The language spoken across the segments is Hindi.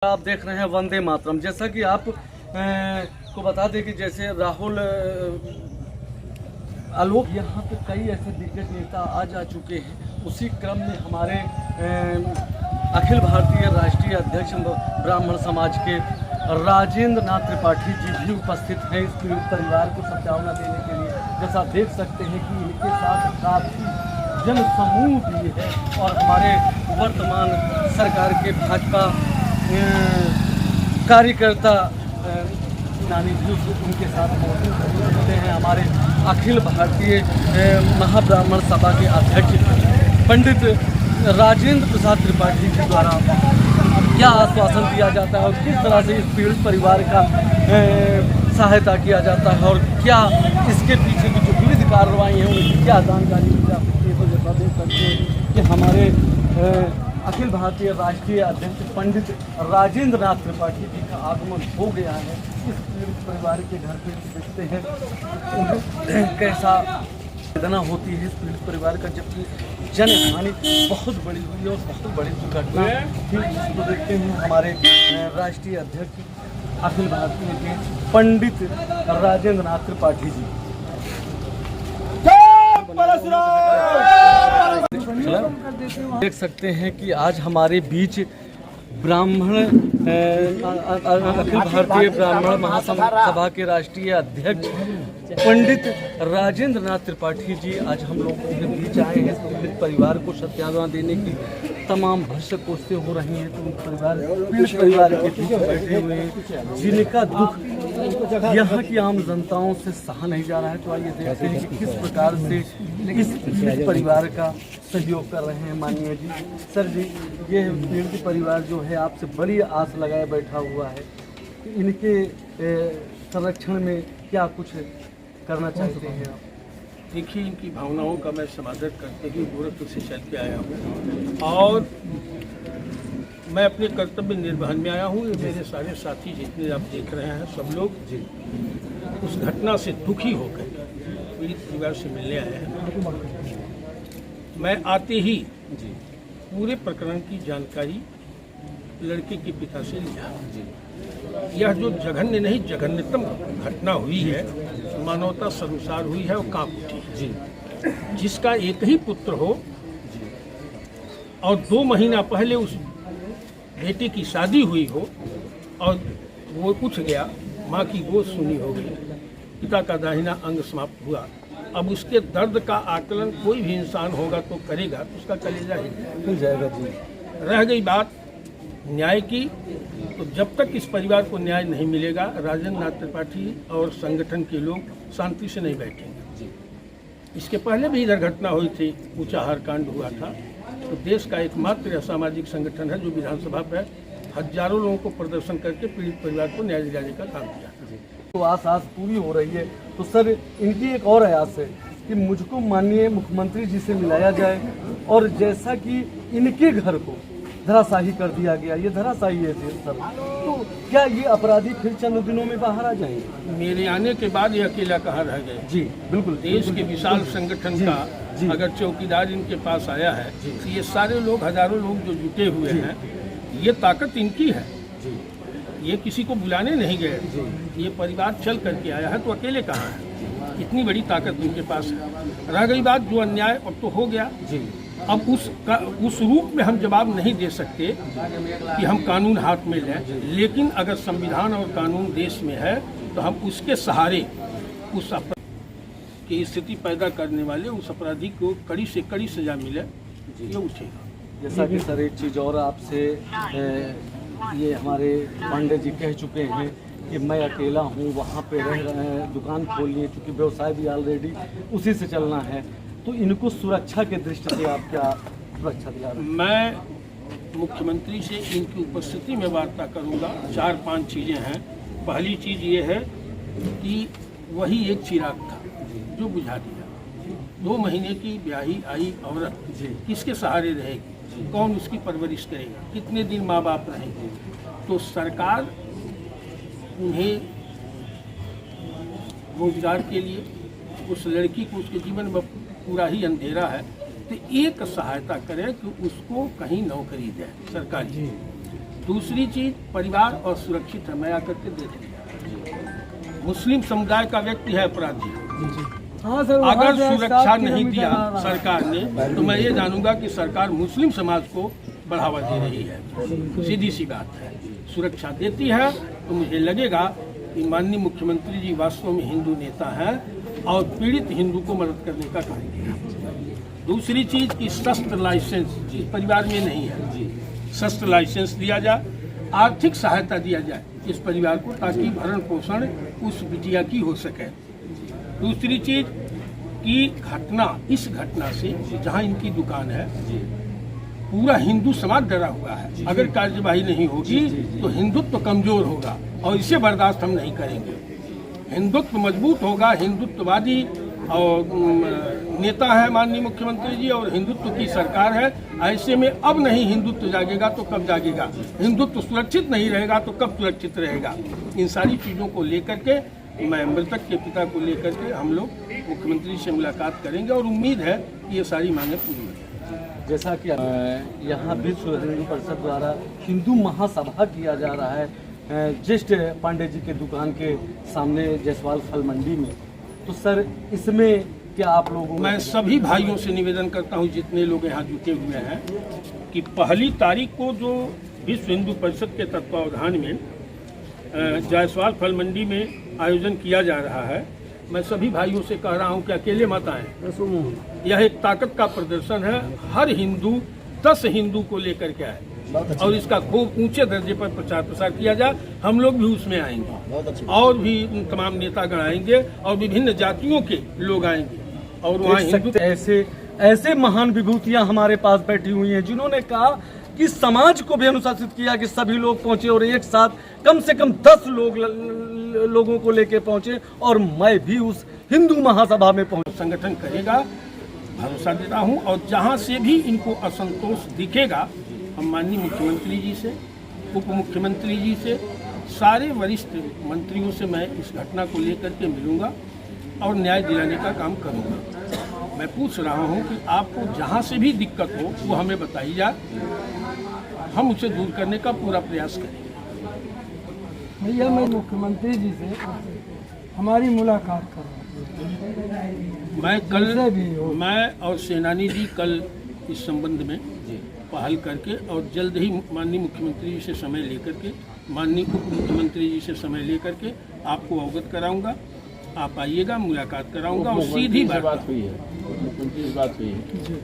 आप देख रहे हैं वंदे मातरम। जैसा कि आप को बता दें कि जैसे राहुल आलोक यहाँ पे कई ऐसे दिग्गज नेता आ जा चुके हैं। उसी क्रम में हमारे अखिल भारतीय राष्ट्रीय अध्यक्ष ब्राह्मण समाज के राजेंद्र नाथ त्रिपाठी जी भी उपस्थित हैं इस पीड़ित परिवार को सांत्वना देने के लिए। जैसा देख सकते हैं कि इनके साथ काफ़ी जन समूह भी है और हमारे वर्तमान सरकार के भाजपा कार्यकर्ता नानी जी उनके साथ मौजूद होते हैं। हमारे अखिल भारतीय महाब्राह्मण सभा के अध्यक्ष पंडित राजेंद्र प्रसाद त्रिपाठी जी द्वारा क्या आश्वासन दिया जाता है और किस तरह से इस पीड़ित परिवार का सहायता किया जाता है और क्या इसके पीछे की जो विविध कार्रवाई हैं उनकी क्या जानकारी मिल सकती है। तो जैसा देख सकते हैं कि हमारे अखिल भारतीय राष्ट्रीय अध्यक्ष पंडित राजेंद्र नाथ त्रिपाठी जी का आगमन हो गया है। इस पीड़ित परिवार के घर पे देखते हैं कैसा वेदना होती है इस पीड़ित परिवार का, जबकि जन हानि बहुत बड़ी हुई है और बहुत बड़ी दुर्घटना थी। इसको देखते हैं हमारे राष्ट्रीय अध्यक्ष अखिल भारतीय के पंडित राजेंद्र नाथ त्रिपाठी जी। देख सकते हैं कि आज हमारे बीच ब्राह्मण अखिल भारतीय ब्राह्मण महासभा के राष्ट्रीय अध्यक्ष पंडित राजेंद्र नाथ त्रिपाठी जी आज हम लोगों के बीच आए हैं। पीड़ित परिवार को सांत्वना देने की तमाम भरसक कोशिशें हो रही हैं। तो पीड़ित परिवार के बीच बैठे हुए हैं जिनका दुख यहाँ की आम जनताओं से सहा नहीं जा रहा है। तो आइए देखते हैं कि किस प्रकार से इस पीड़ित परिवार का सहयोग कर रहे हैं माननीय जी। सर जी, ये पीड़ित परिवार जो है आपसे बड़ी आस लगाए बैठा हुआ है, इनके संरक्षण में क्या कुछ करना चाहते हैं आप? देखिए, इनकी भावनाओं का मैं समादर करते हुए गोरखपुर से चल के आया हूँ और मैं अपने कर्तव्य निर्वहन में आया हूँ। मेरे सारे साथी जितने आप देख रहे हैं सब लोग जी उस घटना से दुखी होकर पीड़ित परिवार से मिलने आए हैं। मैं आते ही जी पूरे प्रकरण की जानकारी लड़के के पिता से लिया। यह जो जघन्य नहीं जघन्यतम घटना हुई है, मानवता सर्वसार हुई है और कांप उठी है जी। जिसका एक ही पुत्र हो और 2 महीना पहले उस बेटे की शादी हुई हो और वो उठ गया, माँ की गोद सुनी हो गई, पिता का दाहिना अंग समाप्त हुआ। अब उसके दर्द का आकलन कोई भी इंसान होगा तो करेगा, तो उसका कलेजा हिल जाएगा जी। रह गई बात न्याय की, तो जब तक इस परिवार को न्याय नहीं मिलेगा राजेंद्र नाथ त्रिपाठी और संगठन के लोग शांति से नहीं बैठेंगे जी। इसके पहले भी इधर घटना हुई थी, ऊंचाहार कांड हुआ था। तो देश का एकमात्र असामाजिक संगठन है जो विधानसभा पर हजारों लोगों को प्रदर्शन करके पीड़ित परिवार को न्याय दिलाने का काम किया। तो आस पूरी हो रही है। तो सर, इनकी एक और आस है कि मुझको माननीय मुख्यमंत्री जी से मिलाया जाए और जैसा कि इनके घर को धराशाही कर दिया गया, ये धराशाही है सर, तो क्या ये अपराधी फिर चंद दिनों में बाहर आ जाएंगे? मेरे आने के बाद ये अकेला कहाँ रह गए जी। बिल्कुल, देश के विशाल संगठन का अगर चौकीदार इनके पास आया है तो ये सारे लोग, हजारों लोग जो जुटे हुए हैं, ये ताकत इनकी है। ये किसी को बुलाने नहीं गए, ये परिवार चल करके आया है, तो अकेले कहाँ है? इतनी बड़ी ताकत उनके पास है। रह गई बात जो अन्याय, अब तो हो गया जी। अब उस रूप में हम जवाब नहीं दे सकते कि हम कानून हाथ में लें, लेकिन अगर संविधान और कानून देश में है तो हम उसके सहारे उस की स्थिति पैदा करने वाले उस अपराधी को कड़ी से कड़ी सजा मिले, ये उठेगा। जैसा कि सर एक चीज़ और आपसे, ये हमारे पांडे जी कह चुके हैं कि मैं अकेला हूँ, वहाँ पे रह रहे हैं, दुकान खोल लिए, क्योंकि व्यवसाय भी ऑलरेडी उसी से चलना है। तो इनको सुरक्षा के दृष्टि से आप क्या सुरक्षा दिला रहे हैं? मैं मुख्यमंत्री से इनकी उपस्थिति में वार्ता करूँगा। 4-5 चीज़ें हैं। पहली चीज़ ये है कि वही एक चिराग था जो बुझा दिया। 2 महीने की ब्याही आई औरत किसके सहारे रहेगी? कौन उसकी परवरिश करेगा? कितने दिन माँ बाप रहेंगे? तो सरकार उन्हें रोजगार के लिए, उस लड़की को उसके जीवन में पूरा ही अंधेरा है, तो एक सहायता करें कि उसको कहीं नौकरी दें सरकारी। दूसरी चीज परिवार और सुरक्षित है, मैं आकर के देख लिया। मुस्लिम समुदाय का व्यक्ति है अपराधी, हाँ सर, अगर सुरक्षा नहीं दिया सरकार ने तो मैं ये जानूंगा कि सरकार मुस्लिम समाज को बढ़ावा दे रही है। सीधी सी बात है, सुरक्षा देती है तो मुझे लगेगा कि माननीय मुख्यमंत्री जी वास्तव में हिंदू नेता हैं और पीड़ित हिंदू को मदद करने का कार्य किया। दूसरी चीज कि शस्त्र लाइसेंस इस परिवार में नहीं है, शस्त्र लाइसेंस दिया जाए, आर्थिक सहायता दिया जाए इस परिवार को, ताकि भरण पोषण उस बिटिया की हो सके। दूसरी चीज कि इस घटना से जहां इनकी दुकान है पूरा हिंदू समाज डरा हुआ है। अगर कार्यवाही नहीं होगी तो हिंदुत्व कमजोर होगा और इसे बर्दाश्त हम नहीं करेंगे। हिंदुत्व मजबूत होगा, हिंदुत्ववादी और नेता है माननीय मुख्यमंत्री जी और हिंदुत्व की सरकार है। ऐसे में अब नहीं हिंदुत्व जागेगा तो कब जागेगा? हिंदुत्व सुरक्षित नहीं रहेगा तो कब सुरक्षित रहेगा? इन सारी चीज़ों को लेकर के मैं मृतक के पिता को लेकर के हम लोग मुख्यमंत्री से मुलाकात करेंगे और उम्मीद है कि ये सारी मांगें पूरी होंगी। जैसा कि यहाँ विश्व हिंदू परिषद द्वारा हिंदू महासभा किया जा रहा है ज्येष्ठ पांडे जी के दुकान के सामने जायसवाल फल मंडी में, तो सर इसमें क्या आप लोगों मैं सभी भाइयों से निवेदन करता हूँ जितने लोग यहाँ जुटे हुए हैं कि 1 तारीख को जो विश्व हिंदू परिषद के तत्वावधान में जायसवाल फल मंडी में आयोजन किया जा रहा है, मैं सभी भाइयों से कह रहा हूं कि अकेले मत आए। यह एक ताकत का प्रदर्शन है। हर हिंदू 10 हिंदू को लेकर के आए और इसका खूब ऊंचे दर्जे पर प्रचार प्रसार किया जाए। हम लोग भी उसमें आएंगे और भी तमाम नेतागण आएंगे और विभिन्न जातियों के लोग आएंगे और वहाँ हिंदू ऐसे महान विभूतियां हमारे पास बैठी हुई हैं जिन्होंने कहा कि समाज को भी अनुशासित किया कि सभी लोग पहुंचे और एक साथ कम से कम 10 लोगों को लेके पहुंचे और मैं भी उस हिंदू महासभा में पहुंच। संगठन करेगा, भरोसा देता हूं, और जहां से भी इनको असंतोष दिखेगा हम माननीय मुख्यमंत्री जी से, उप मुख्यमंत्री जी से, सारे वरिष्ठ मंत्रियों से मैं इस घटना को लेकर के मिलूंगा और न्याय दिलाने का काम करूंगा। मैं पूछ रहा हूं कि आपको जहां से भी दिक्कत हो वो हमें बताई जाए, हम उसे दूर करने का पूरा प्रयास करेंगे। भैया मैं मुख्यमंत्री जी से हमारी मुलाकात कर रहा हूँ। मैं और सेनानी जी कल इस संबंध में पहल करके और जल्द ही माननीय मुख्यमंत्री जी से समय लेकर के, माननीय उप मुख्यमंत्री जी से समय लेकर के आपको अवगत कराऊंगा। आप आइएगा, मुलाकात कराऊंगा और सीधी बात हुई है।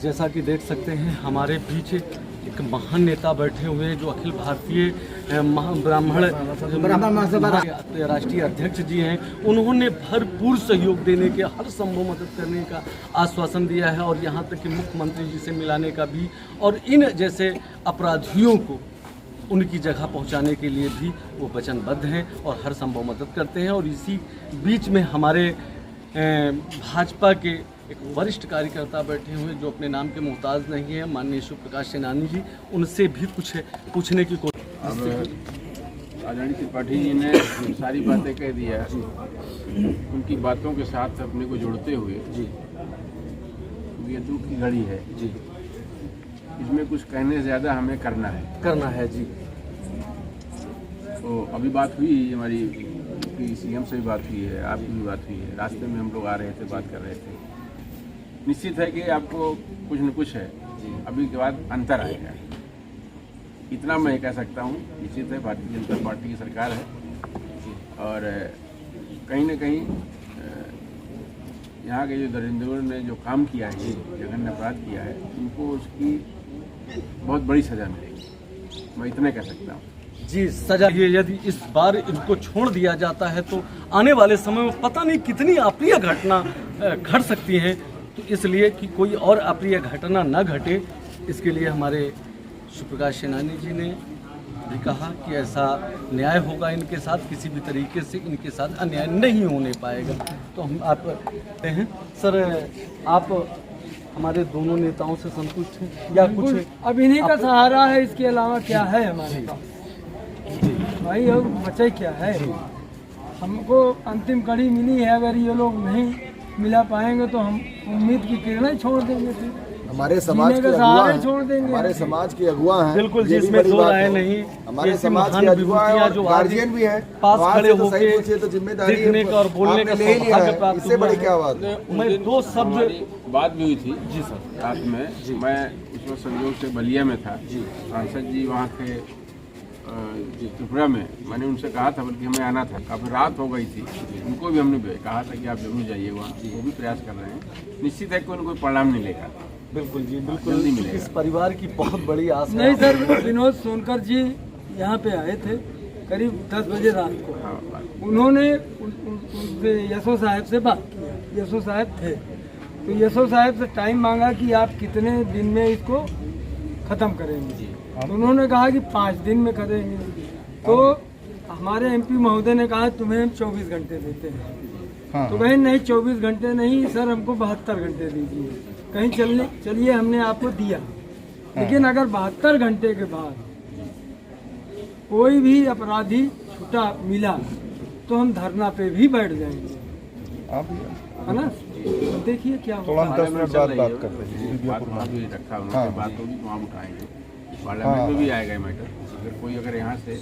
जैसा कि देख सकते हैं हमारे बीच एक महान नेता बैठे हुए हैं जो अखिल भारतीय ब्राह्मण राष्ट्रीय अध्यक्ष जी हैं। उन्होंने भरपूर सहयोग देने के, हर संभव मदद करने का आश्वासन दिया है और यहाँ तक कि मुख्यमंत्री जी से मिलाने का भी, और इन जैसे अपराधियों को उनकी जगह पहुंचाने के लिए भी वो वचनबद्ध हैं और हर संभव मदद करते हैं। और इसी बीच में हमारे भाजपा के एक वरिष्ठ कार्यकर्ता बैठे हुए जो अपने नाम के मोहताज नहीं है, माननीय शिव प्रकाश सेनानी जी, उनसे भी कुछ पूछने की कोशिश। आदरणीय त्रिपाठी जी ने सारी बातें कह दी है, उनकी बातों के साथ अपने को जोड़ते हुए जी, ये दुख की घड़ी है जी, इसमें कुछ कहने से ज़्यादा हमें करना है जी। तो अभी बात हुई हमारी कि सीएम से भी बात हुई है, आपकी भी बात हुई है, रास्ते में हम लोग आ रहे थे, बात कर रहे थे। निश्चित है कि आपको कुछ न कुछ है, अभी के बाद अंतर आएगा, इतना मैं कह सकता हूँ। निश्चित है भारतीय जनता पार्टी की सरकार है और कहीं न कहीं यहाँ के जो दरिंदरों ने जो काम किया है, जघन्य अपराध किया है, उनको उसकी बहुत बड़ी सज़ा मिलेगी, मैं इतना कह सकता हूँ जी। सजा यदि इस बार इनको छोड़ दिया जाता है तो आने वाले समय में पता नहीं कितनी अप्रिय घटना घट सकती है। तो इसलिए कि कोई और अप्रिय घटना न घटे, इसके लिए हमारे शिवप्रकाश सेनानी जी ने भी कहा कि ऐसा न्याय होगा इनके साथ, किसी भी तरीके से इनके साथ अन्याय नहीं होने पाएगा। तो हम आप कहते हैं सर, आप हमारे दोनों नेताओं से संतुष्ट हैं या कुछ? अब इन्हीं का सहारा है, इसके अलावा क्या है हमारे पास भाई, और बचे क्या है? हमको अंतिम कड़ी मिली है, अगर ये लोग नहीं मिला पाएंगे तो हम उम्मीद की किरणें छोड़ देंगे फिर। हमारे समाज जीने के का अगुआ सहारे हैं, छोड़ देंगे। हमारे समाज के अगुआ हैं। बिल्कुल जी, ये भी इसमें बड़ी दो बात राय है। नहीं। हमारे ऐसी समाज महान के अगुआ हैं विभूतियां और जो आज गार्जियन भी हैं। पास तो आपसे खड़े तो सही होके पूछिए तो जिम्मेदारी देखने का और बोलने का आपने ले ही लिया सौभाग्य है। प्राप्त इससे बड़ी हुआ क्या है। बात है? मैं दो शब्द हमारी बात भी हुई थी जी सर। रात में। मैं उस वक्त संयोग से बलिया में था, सांसद जी वहाँ थे त्रिपुरा में। मैंने उनसे कहा था, बल्कि हमें आना था, काफ़ी रात हो गई थी। उनको भी हमने कहा था कि आप जरूर जाइए वहाँ, वो भी प्रयास कर रहे हैं। निश्चित है कोई न कोई परिणाम मिलेगा। बिल्कुल जी, जल्दी बिल्कुल। मिलेगा। इस परिवार की बहुत बड़ी आस है। नहीं सर, विनोद सोनकर जी यहाँ पे आए थे करीब 10 बजे रात को। हाँ, बात उन्होंने उनसे यशो साहब से बात की। यशो साहब थे तो यशो साहब से टाइम मांगा कि आप कितने दिन में इसको ख़त्म करेंगे। तो उन्होंने कहा कि 5 दिन में करेंगे। तो हमारे एमपी महोदय ने कहा तुम्हें हम 24 घंटे देते हैं। तो कहीं नहीं 24 घंटे नहीं सर, हमको 72 घंटे दीजिए। कहीं चलिए हमने आपको दिया, लेकिन अगर 72 घंटे के बाद कोई भी अपराधी छुटा मिला तो हम धरना पे भी बैठ जाएंगे, है ना। तो देखिए क्या होगा। पार्लियामेंट चल रही है, बात वहाँ भी रखा उन्होंने, बात होगी तो वहाँ उठाएंगे। पार्लियामेंट में भी आएगा ये मैटर। अगर कोई यहाँ से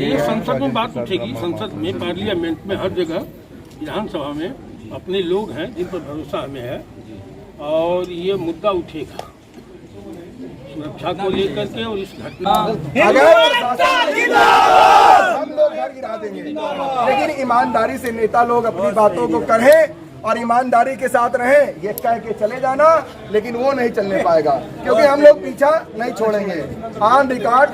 ये संसद में बात उठेगी। संसद में, पार्लियामेंट में, हर जगह, विधानसभा में अपने लोग हैं जिन पर भरोसा हमें है, और ये मुद्दा उठेगा सुरक्षा को लेकर के। और इस घटना हम लोग घर गिरा देंगे, लेकिन ईमानदारी से नेता लोग अपनी बातों को करें और ईमानदारी के साथ रहें। ये कह के चले जाना, लेकिन वो नहीं चलने पाएगा, क्योंकि हम लोग पीछा नहीं छोड़ेंगे। ऑन रिकॉर्ड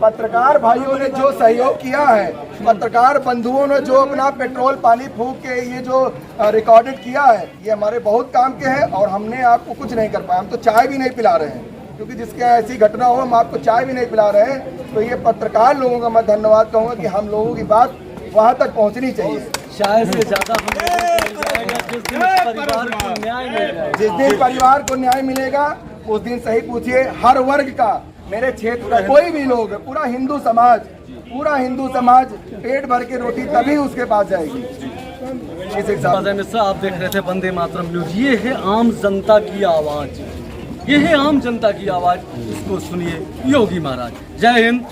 पत्रकार भाइयों ने जो सहयोग किया है, पत्रकार बंधुओं ने जो अपना पेट्रोल पानी फूंक के ये जो रिकॉर्डेड किया है, ये हमारे बहुत काम के हैं। और हमने आपको कुछ नहीं कर पाया, हम तो चाय भी नहीं पिला रहे हैं, क्योंकि जिसके ऐसी घटना हो हम आपको चाय भी नहीं पिला रहे हैं। तो ये पत्रकार लोगों का मैं धन्यवाद कहूँगा कि हम लोगों की बात वहाँ तक पहुँचनी चाहिए। शायद से ज्यादा हम जिस दिन परिवार को न्याय मिलेगा, जिस दिन परिवार को न्याय मिलेगा उस दिन सही पूछिए हर वर्ग का, मेरे क्षेत्र का कोई भी लोग, पूरा हिंदू समाज पेट भर के रोटी तभी उसके पास जाएगी। इस हिसाब से मिश्रा, आप देख रहे थे वंदे मातरम न्यूज। ये है आम जनता की आवाज, ये है आम जनता की आवाज। इसको सुनिए योगी महाराज। जय हिंद।